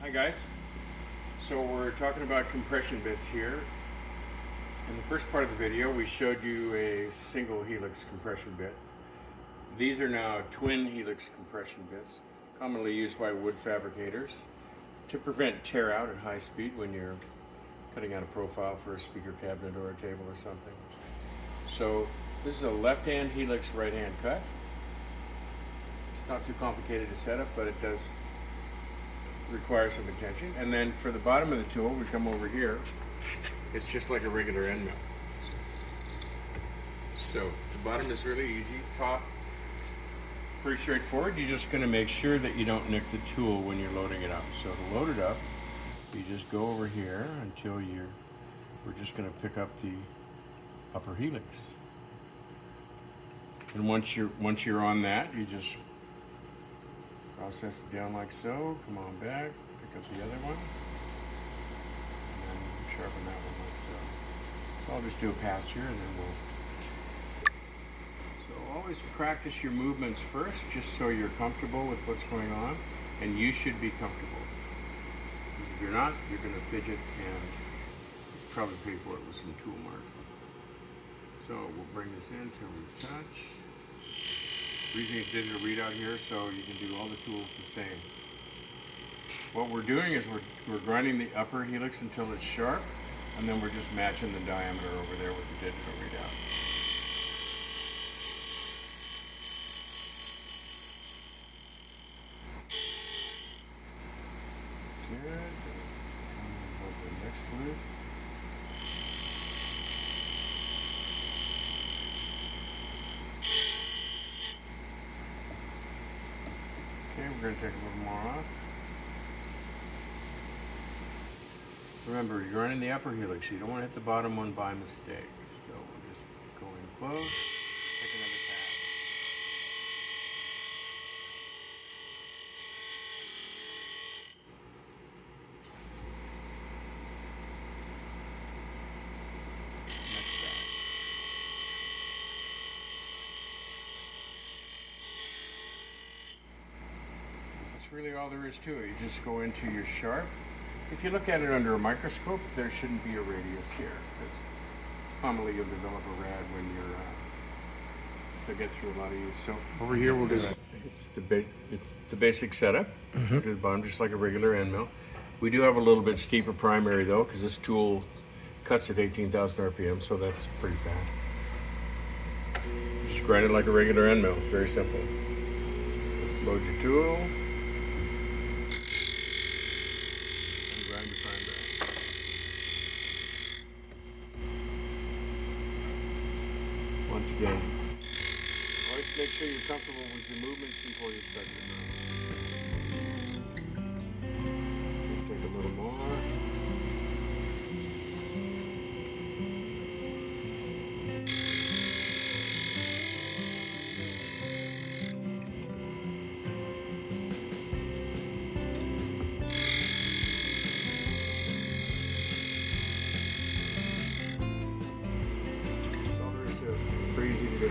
Hi guys, so we're talking about compression bits here. In the first part of the video we showed you a single helix compression bit. These are now twin helix compression bits, commonly used by wood fabricators to prevent tear out at high speed when you're cutting out a profile for a speaker cabinet or a table or something. So this is a left hand helix, right hand cut. It's not too complicated to set up, but it does require some attention. And then for the bottom of the tool, we come over here. It's just like a regular end mill. So the bottom is really easy. Top, pretty straightforward. You're just going to make sure that you don't nick the tool when you're loading it up. So to load it up, you just go over here until we're just going to pick up the upper helix. And once you're on that, you just process it down like so, come on back, pick up the other one, and then sharpen that one like so. So I'll just do a pass here and then So always practice your movements first, just so you're comfortable with what's going on, and you should be comfortable. If you're not, you're going to fidget and probably pay for it with some tool marks. So we'll bring this in till we touch. We're using a digital readout here, so you can do all the tools the same. What we're doing is we're grinding the upper helix until it's sharp, and then we're just matching the diameter over there with the digital readout. Good. Over the next loop. Okay, we're going to take a little more off. Remember, you're running the upper helix. You don't want to hit the bottom one by mistake. So we'll just go in close, take another pass. Next pass. That's really all there is to it. You just go into your sharp. If you look at it under a microscope, there shouldn't be a radius here, because commonly you'll develop a rad when you're if they get through a lot of use. So over here we'll do it's the basic setup. To the bottom, just like a regular end mill. We do have a little bit steeper primary though, because this tool cuts at 18,000 RPM, so that's pretty fast. Just grind it like a regular end mill. Very simple. Just load your tool. Once again, always make sure you're comfortable with your movements before you start your move. Just take a little more. That's all there is to it. Pretty easy to do.